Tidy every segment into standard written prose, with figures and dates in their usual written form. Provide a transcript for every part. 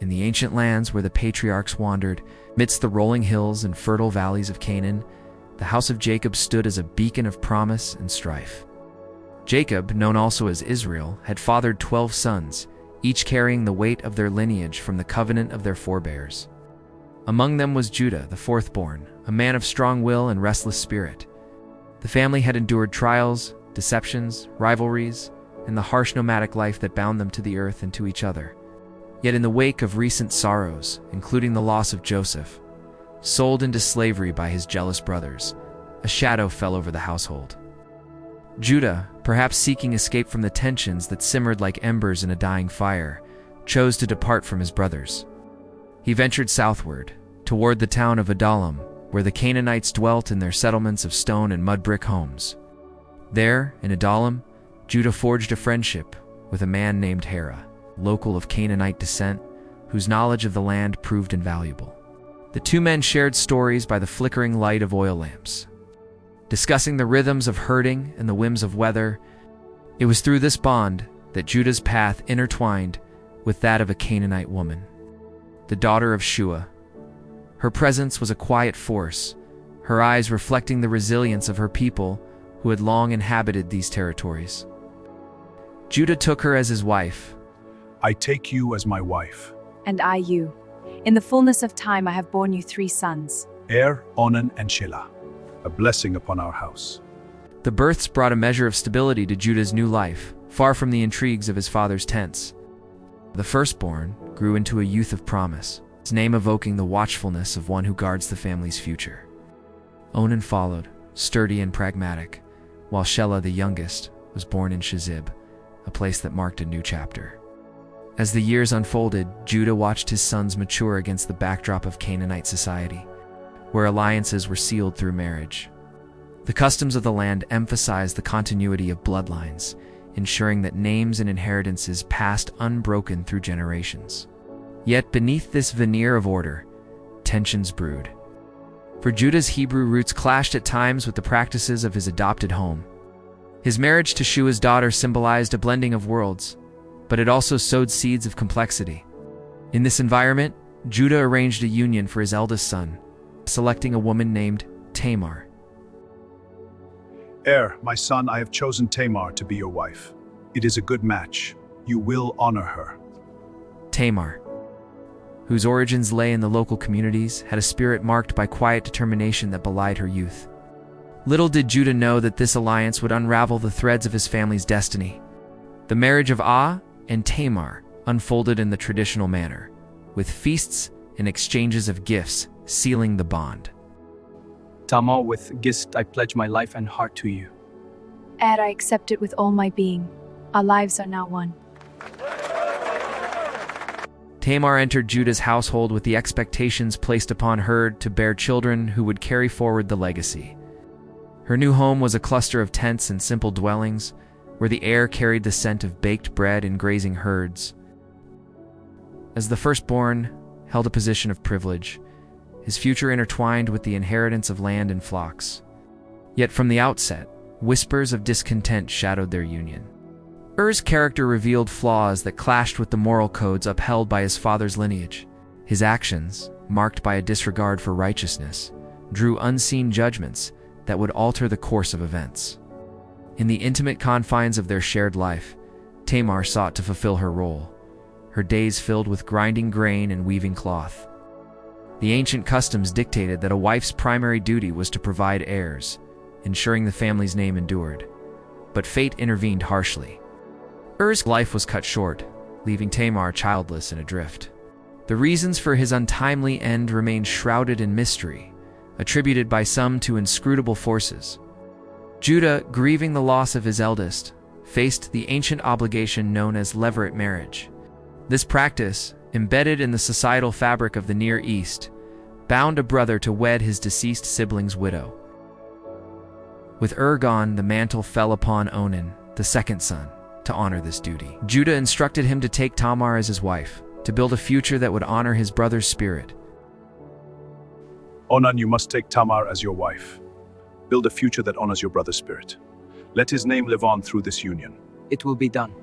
In the ancient lands where the patriarchs wandered, midst the rolling hills and fertile valleys of Canaan, the house of Jacob stood as a beacon of promise and strife. Jacob, known also as Israel, had fathered 12 sons, each carrying the weight of their lineage from the covenant of their forebears. Among them was Judah, the fourth-born, a man of strong will and restless spirit. The family had endured trials, deceptions, rivalries, and the harsh nomadic life that bound them to the earth and to each other. Yet in the wake of recent sorrows, including the loss of Joseph, sold into slavery by his jealous brothers, a shadow fell over the household. Judah, perhaps seeking escape from the tensions that simmered like embers in a dying fire, chose to depart from his brothers. He ventured southward, toward the town of Adullam, where the Canaanites dwelt in their settlements of stone and mud brick homes. There, in Adullam, Judah forged a friendship with a man named Hera, local of Canaanite descent, whose knowledge of the land proved invaluable. The two men shared stories by the flickering light of oil lamps, discussing the rhythms of herding and the whims of weather. It was through this bond that Judah's path intertwined with that of a Canaanite woman, the daughter of Shua. Her presence was a quiet force, her eyes reflecting the resilience of her people who had long inhabited these territories. Judah took her as his wife. I take you as my wife. And I you. In the fullness of time I have borne you 3 sons. Onan, and Shelah, a blessing upon our house. The births brought a measure of stability to Judah's new life, far from the intrigues of his father's tents. The firstborn grew into a youth of promise, his name evoking the watchfulness of one who guards the family's future. Onan followed, sturdy and pragmatic, while Shelah, the youngest, was born in Shezib, a place that marked a new chapter. As the years unfolded, Judah watched his sons mature against the backdrop of Canaanite society, where alliances were sealed through marriage. The customs of the land emphasized the continuity of bloodlines, ensuring that names and inheritances passed unbroken through generations. Yet beneath this veneer of order, tensions brewed. For Judah's Hebrew roots clashed at times with the practices of his adopted home. His marriage to Shua's daughter symbolized a blending of worlds, but it also sowed seeds of complexity. In this environment, Judah arranged a union for his eldest son, selecting a woman named Tamar. My son, I have chosen Tamar to be your wife. It is a good match. You will honor her. Tamar, whose origins lay in the local communities, had a spirit marked by quiet determination that belied her youth. Little did Judah know that this alliance would unravel the threads of his family's destiny. The marriage of and Tamar unfolded in the traditional manner, with feasts and exchanges of gifts sealing the bond. Tamar, with gist I pledge my life and heart to you. I accept it with all my being. Our lives are now one. Tamar entered Judah's household with the expectations placed upon her to bear children who would carry forward the legacy. Her new home was a cluster of tents and simple dwellings, where the air carried the scent of baked bread and grazing herds. As the firstborn held a position of privilege, his future intertwined with the inheritance of land and flocks. Yet from the outset, whispers of discontent shadowed their union. Character revealed flaws that clashed with the moral codes upheld by his father's lineage. His actions, marked by a disregard for righteousness, drew unseen judgments that would alter the course of events. In the intimate confines of their shared life, Tamar sought to fulfill her role, her days filled with grinding grain and weaving cloth. The ancient customs dictated that a wife's primary duty was to provide heirs, ensuring the family's name endured. But fate intervened harshly. Life was cut short, leaving Tamar childless and adrift. The reasons for his untimely end remained shrouded in mystery, attributed by some to inscrutable forces. Judah, grieving the loss of his eldest, faced the ancient obligation known as levirate marriage. This practice, embedded in the societal fabric of the Near East, bound a brother to wed his deceased sibling's widow. With gone, the mantle fell upon Onan, the second son, to honor this duty. Judah instructed him to take Tamar as his wife, to build a future that would honor his brother's spirit. Onan, you must take Tamar as your wife. Build a future that honors your brother's spirit. Let his name live on through this union. It will be done.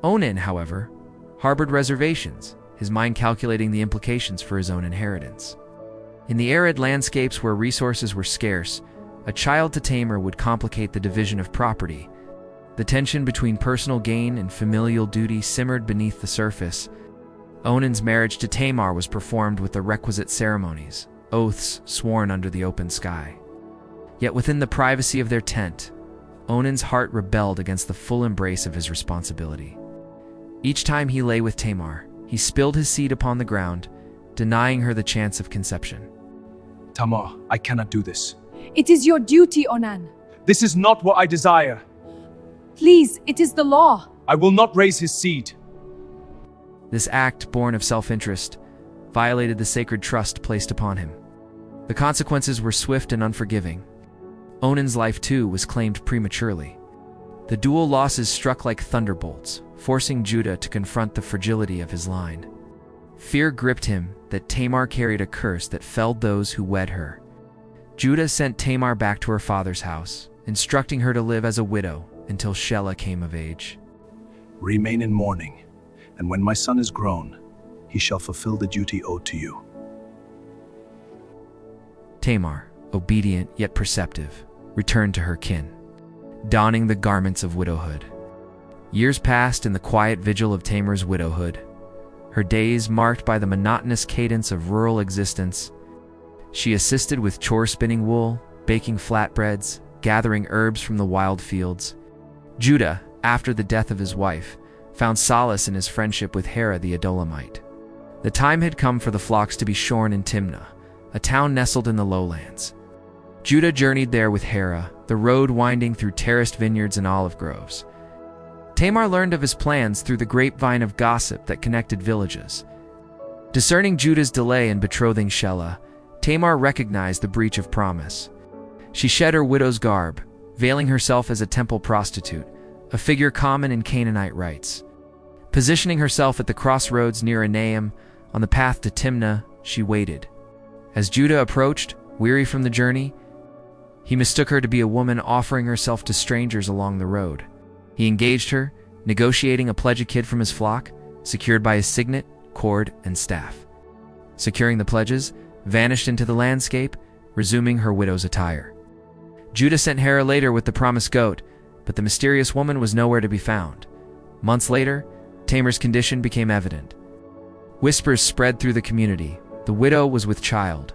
Onan, however, harbored reservations. his mind calculating the implications for his own inheritance. In the arid landscapes where resources were scarce, a child to Tamar would complicate the division of property. The tension between personal gain and familial duty simmered beneath the surface. Onan's marriage to Tamar was performed with the requisite ceremonies, oaths sworn under the open sky. Yet within the privacy of their tent, Onan's heart rebelled against the full embrace of his responsibility. Each time he lay with Tamar, he spilled his seed upon the ground, denying her the chance of conception. Tamar, I cannot do this. It is your duty, Onan. This is not what I desire. Please, it is the law. I will not raise his seed. This act, born of self-interest, violated the sacred trust placed upon him. The consequences were swift and unforgiving. Onan's life, too, was claimed prematurely. The dual losses struck like thunderbolts, forcing Judah to confront the fragility of his line. Fear gripped him that Tamar carried a curse that felled those who wed her. Judah sent Tamar back to her father's house, instructing her to live as a widow until Shelah came of age. Remain in mourning, and when my son is grown, he shall fulfill the duty owed to you. Tamar, obedient yet perceptive, returned to her kin, donning the garments of widowhood. Years passed in the quiet vigil of Tamar's widowhood, her days marked by the monotonous cadence of rural existence. She assisted with chore spinning wool, baking flatbreads, gathering herbs from the wild fields. Judah, after the death of his wife, found solace in his friendship with Hera the Adullamite. The time had come for the flocks to be shorn in Timnah, a town nestled in the lowlands. Judah journeyed there with Hera, the road winding through terraced vineyards and olive groves. Tamar learned of his plans through the grapevine of gossip that connected villages. Discerning Judah's delay in betrothing Shelah, Tamar recognized the breach of promise. She shed her widow's garb, veiling herself as a temple prostitute, a figure common in Canaanite rites. Positioning herself at the crossroads near Anaim, on the path to Timnah, she waited. As Judah approached, weary from the journey, he mistook her to be a woman offering herself to strangers along the road. He engaged her, negotiating a pledge a kid from his flock, secured by his signet, cord, and staff. Securing the pledges, vanished into the landscape, resuming her widow's attire. Judah sent Hera later with the promised goat, but the mysterious woman was nowhere to be found. Months later, Tamar's condition became evident. Whispers spread through the community. The widow was with child.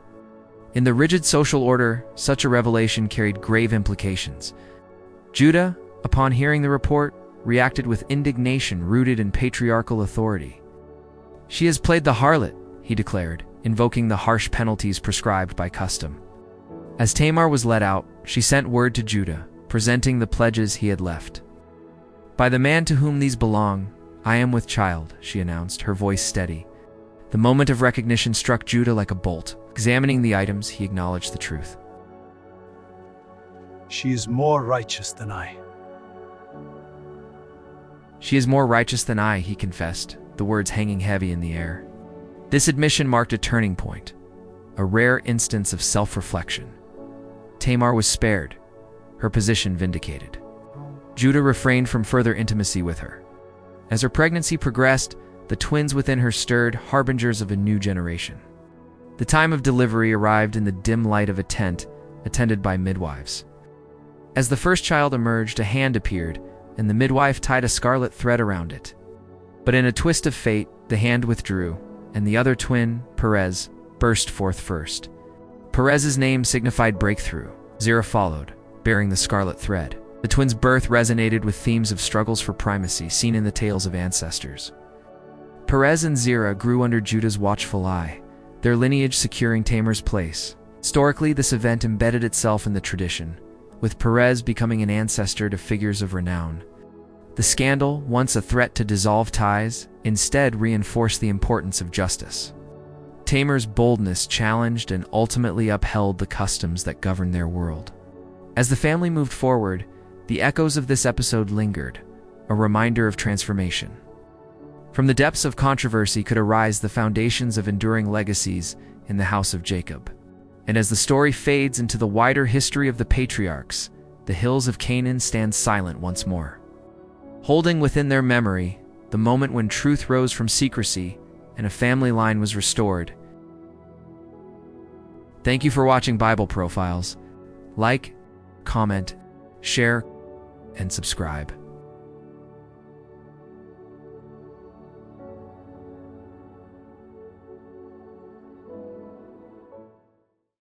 In the rigid social order, such a revelation carried grave implications. Judah, upon hearing the report, reacted with indignation rooted in patriarchal authority. "She has played the harlot," he declared, invoking the harsh penalties prescribed by custom. As Tamar was let out, she sent word to Judah, presenting the pledges he had left. "By the man to whom these belong, I am with child," she announced, her voice steady. The moment of recognition struck Judah like a bolt. Examining the items, he acknowledged the truth. She is more righteous than I. "She is more righteous than I," he confessed, the words hanging heavy in the air. This admission marked a turning point, a rare instance of self-reflection. Tamar was spared, her position vindicated. Judah refrained from further intimacy with her. As her pregnancy progressed, the twins within her stirred, harbingers of a new generation. The time of delivery arrived in the dim light of a tent, attended by midwives. As the first child emerged, a hand appeared, and the midwife tied a scarlet thread around it. But in a twist of fate, the hand withdrew, and the other twin, Perez, burst forth first. Perez's name signified breakthrough. Zerah followed, bearing the scarlet thread. The twins' birth resonated with themes of struggles for primacy seen in the tales of ancestors. Perez and Zerah grew under Judah's watchful eye, their lineage securing Tamar's place. Historically, this event embedded itself in the tradition, with Perez becoming an ancestor to figures of renown. The scandal, once a threat to dissolve ties, instead reinforced the importance of justice. Tamar's boldness challenged and ultimately upheld the customs that governed their world. As the family moved forward, the echoes of this episode lingered, a reminder of transformation. From the depths of controversy could arise the foundations of enduring legacies in the house of Jacob. And as the story fades into the wider history of the patriarchs, the hills of Canaan stand silent once more, holding within their memory the moment when truth rose from secrecy and a family line was restored. Thank you for watching Bible Profiles. Like, comment, share, and subscribe.